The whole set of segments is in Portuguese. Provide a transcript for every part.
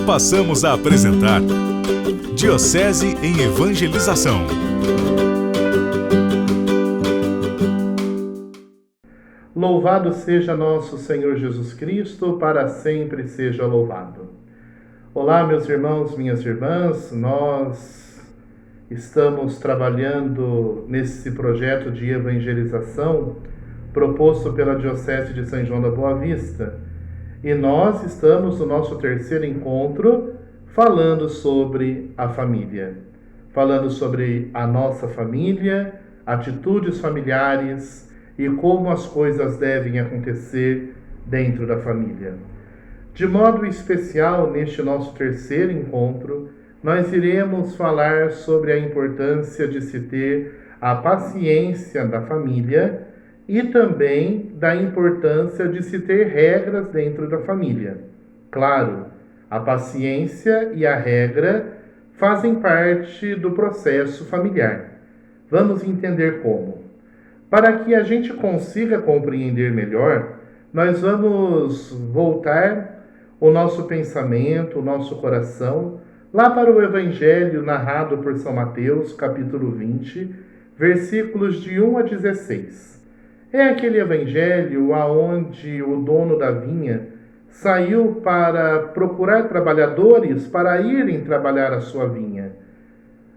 Passamos a apresentar Diocese em Evangelização. Louvado seja nosso Senhor Jesus Cristo, para sempre seja louvado. Olá, meus irmãos, minhas irmãs, nós estamos trabalhando nesse projeto de evangelização proposto pela Diocese de São João da Boa Vista. E nós estamos no nosso terceiro encontro falando sobre a família, falando sobre a nossa família, atitudes familiares e como as coisas devem acontecer dentro da família. De modo especial, neste nosso terceiro encontro, nós iremos falar sobre a importância de se ter a paciência da família e também da importância de se ter regras dentro da família. Claro, a paciência e a regra fazem parte do processo familiar. Vamos entender como. Para que a gente consiga compreender melhor, nós vamos voltar o nosso pensamento, o nosso coração, lá para o Evangelho narrado por São Mateus, capítulo 20, versículos de 1 a 16. É aquele evangelho aonde o dono da vinha saiu para procurar trabalhadores para irem trabalhar a sua vinha.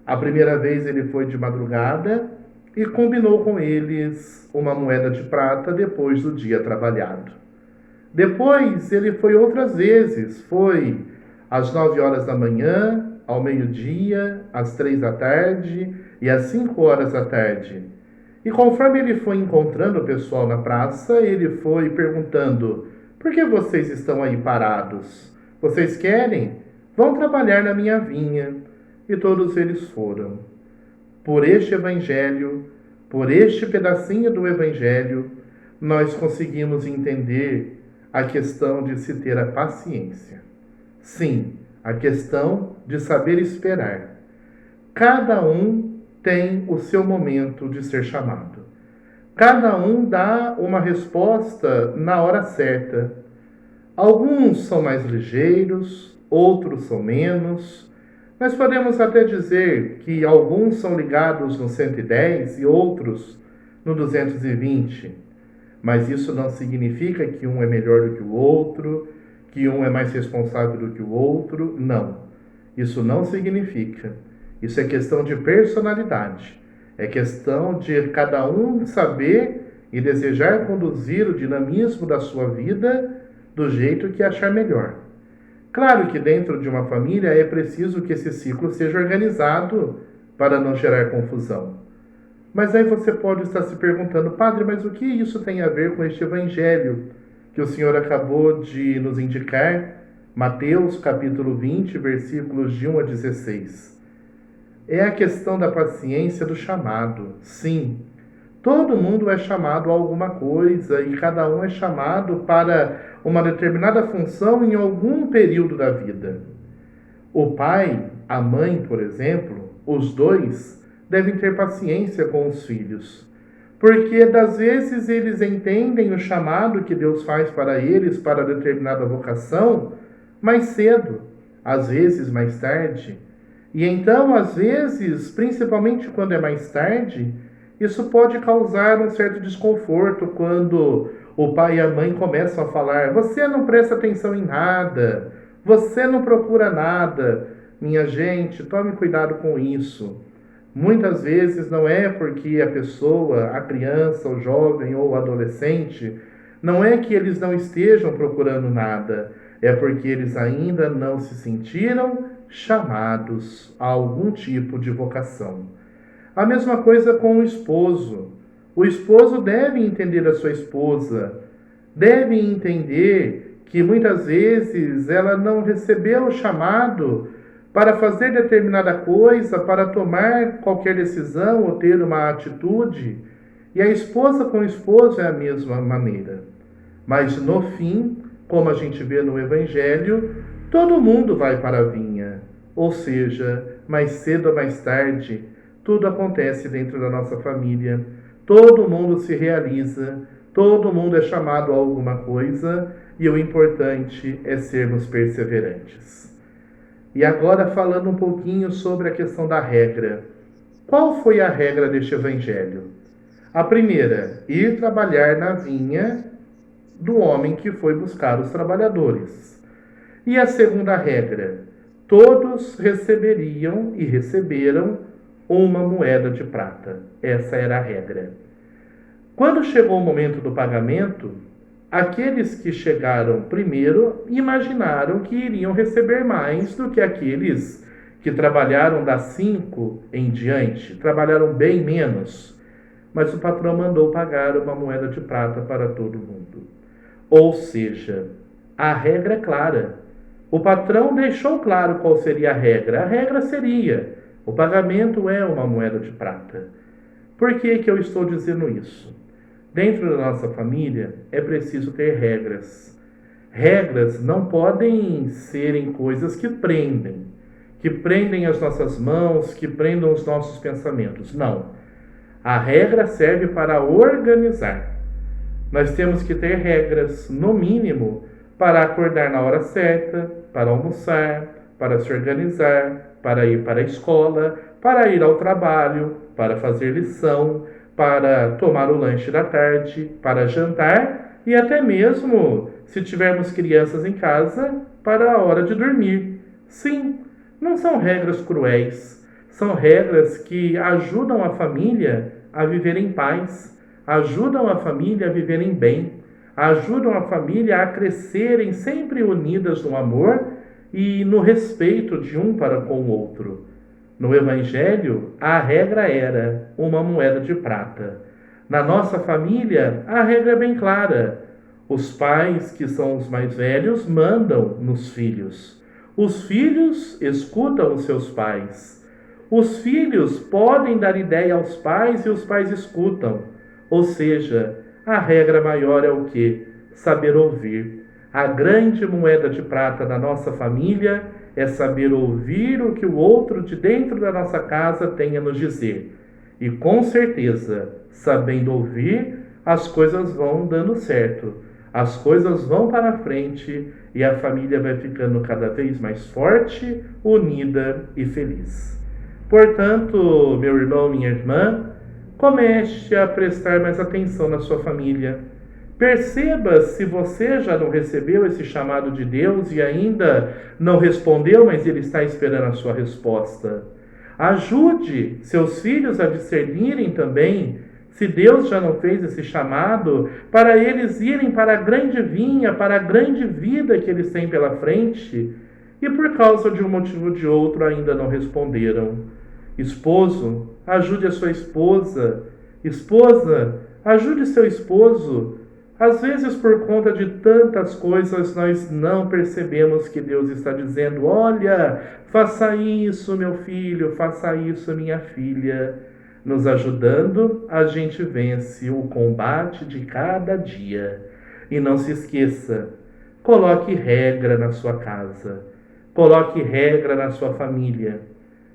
A primeira vez ele foi de madrugada e combinou com eles uma moeda de prata depois do dia trabalhado. Depois ele foi outras vezes, foi às 9 horas da manhã, ao meio-dia, às 3 da tarde e às 5 horas da tarde. E conforme ele foi encontrando o pessoal na praça, ele foi perguntando: por que vocês estão aí parados? Vocês querem? Vão trabalhar na minha vinha. E todos eles foram. Por este evangelho, por este pedacinho do evangelho, nós conseguimos entender a questão de se ter a paciência. Sim, a questão de saber esperar. Cada um tem o seu momento de ser chamado. Cada um dá uma resposta na hora certa. Alguns são mais ligeiros, outros são menos. Nós podemos até dizer que alguns são ligados no 110 e outros no 220. Mas isso não significa que um é melhor do que o outro, que um é mais responsável do que o outro. Não. Isso não significa. Isso é questão de personalidade. É questão de cada um saber e desejar conduzir o dinamismo da sua vida do jeito que achar melhor. Claro que dentro de uma família é preciso que esse ciclo seja organizado para não gerar confusão. Mas aí você pode estar se perguntando: padre, mas o que isso tem a ver com este evangelho que o senhor acabou de nos indicar? Mateus capítulo 20, versículos de 1 a 16. É a questão da paciência do chamado. Sim, todo mundo é chamado a alguma coisa e cada um é chamado para uma determinada função em algum período da vida. O pai, a mãe, por exemplo, os dois devem ter paciência com os filhos, porque das vezes eles entendem o chamado que Deus faz para eles para determinada vocação mais cedo, às vezes mais tarde. E então, às vezes, principalmente quando é mais tarde, isso pode causar um certo desconforto quando o pai e a mãe começam a falar: você não presta atenção em nada, você não procura nada. Minha gente, tome cuidado com isso. Muitas vezes não é porque a pessoa, a criança, o jovem ou o adolescente, não é que eles não estejam procurando nada, é porque eles ainda não se sentiram chamados a algum tipo de vocação. A mesma coisa com o esposo. O esposo deve entender a sua esposa, deve entender que muitas vezes ela não recebeu o chamado para fazer determinada coisa, para tomar qualquer decisão ou ter uma atitude. E a esposa com o esposo é a mesma maneira. Mas no fim, como a gente vê no Evangelho, todo mundo vai para a vinha. Ou seja, mais cedo ou mais tarde, tudo acontece dentro da nossa família. Todo mundo se realiza, todo mundo é chamado a alguma coisa e o importante é sermos perseverantes. E agora falando um pouquinho sobre a questão da regra. Qual foi a regra deste evangelho? A primeira, ir trabalhar na vinha do homem que foi buscar os trabalhadores. E a segunda regra, todos receberiam e receberam uma moeda de prata. Essa era a regra. Quando chegou o momento do pagamento, aqueles que chegaram primeiro imaginaram que iriam receber mais do que aqueles que trabalharam das 5 em diante, trabalharam bem menos. Mas o patrão mandou pagar uma moeda de prata para todo mundo. Ou seja, a regra é clara. O patrão deixou claro qual seria a regra. A regra seria: o pagamento é uma moeda de prata. Por que eu estou dizendo isso? Dentro da nossa família é preciso ter regras. Regras não podem serem coisas que prendem as nossas mãos, que prendam os nossos pensamentos. Não. A regra serve para organizar. Nós temos que ter regras, no mínimo, para acordar na hora certa, para almoçar, para se organizar, para ir para a escola, para ir ao trabalho, para fazer lição, para tomar o lanche da tarde, para jantar e até mesmo, se tivermos crianças em casa, para a hora de dormir. Sim, não são regras cruéis, são regras que ajudam a família a viver em paz, ajudam a família a viverem bem, ajudam a família a crescerem sempre unidas no amor e no respeito de um para com o outro. No Evangelho, a regra era uma moeda de prata. Na nossa família, a regra é bem clara. Os pais, que são os mais velhos, mandam nos filhos. Os filhos escutam os seus pais. Os filhos podem dar ideia aos pais e os pais escutam. Ou seja, a regra maior é o quê? Saber ouvir. A grande moeda de prata da nossa família é saber ouvir o que o outro de dentro da nossa casa tem a nos dizer. E com certeza, sabendo ouvir, as coisas vão dando certo. As coisas vão para frente e a família vai ficando cada vez mais forte, unida e feliz. Portanto, meu irmão, minha irmã, comece a prestar mais atenção na sua família. Perceba se você já não recebeu esse chamado de Deus e ainda não respondeu, mas Ele está esperando a sua resposta. Ajude seus filhos a discernirem também se Deus já não fez esse chamado para eles irem para a grande vinha, para a grande vida que eles têm pela frente e por causa de um motivo ou de outro ainda não responderam. Esposo, ajude a sua esposa. Esposa, ajude seu esposo. Às vezes, por conta de tantas coisas, nós não percebemos que Deus está dizendo: olha, faça isso, meu filho, faça isso, minha filha. Nos ajudando, a gente vence o combate de cada dia. E não se esqueça, coloque regra na sua casa, coloque regra na sua família.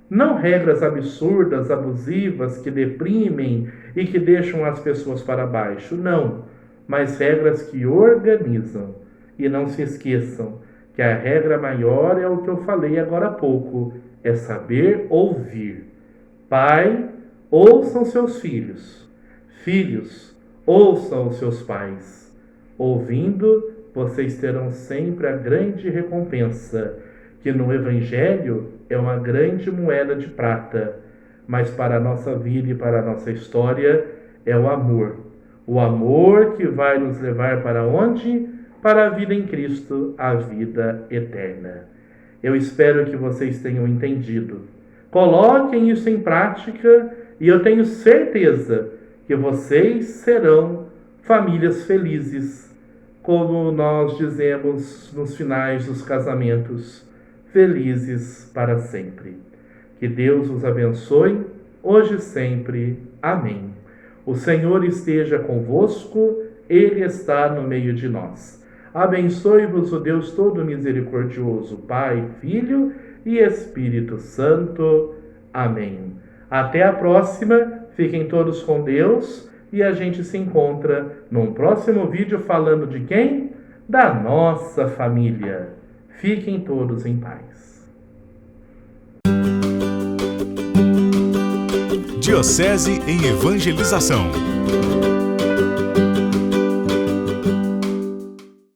Não regras absurdas, abusivas, que deprimem e que deixam as pessoas para baixo, não. Mas regras que organizam. E não se esqueçam que a regra maior é o que eu falei agora há pouco, é saber ouvir. Pai, ouçam seus filhos. Filhos, ouçam os seus pais. Ouvindo, vocês terão sempre a grande recompensa, que no Evangelho é uma grande moeda de prata, mas para a nossa vida e para a nossa história é o amor. O amor que vai nos levar para onde? Para a vida em Cristo, a vida eterna. Eu espero que vocês tenham entendido. Coloquem isso em prática e eu tenho certeza que vocês serão famílias felizes, como nós dizemos nos finais dos casamentos, felizes para sempre. Que Deus os abençoe, hoje e sempre. Amém. O Senhor esteja convosco, Ele está no meio de nós. Abençoe-vos o Deus todo misericordioso, Pai, Filho e Espírito Santo. Amém. Até a próxima, fiquem todos com Deus e a gente se encontra num próximo vídeo falando de quem? da nossa família. Fiquem todos em paz. Diocese em Evangelização.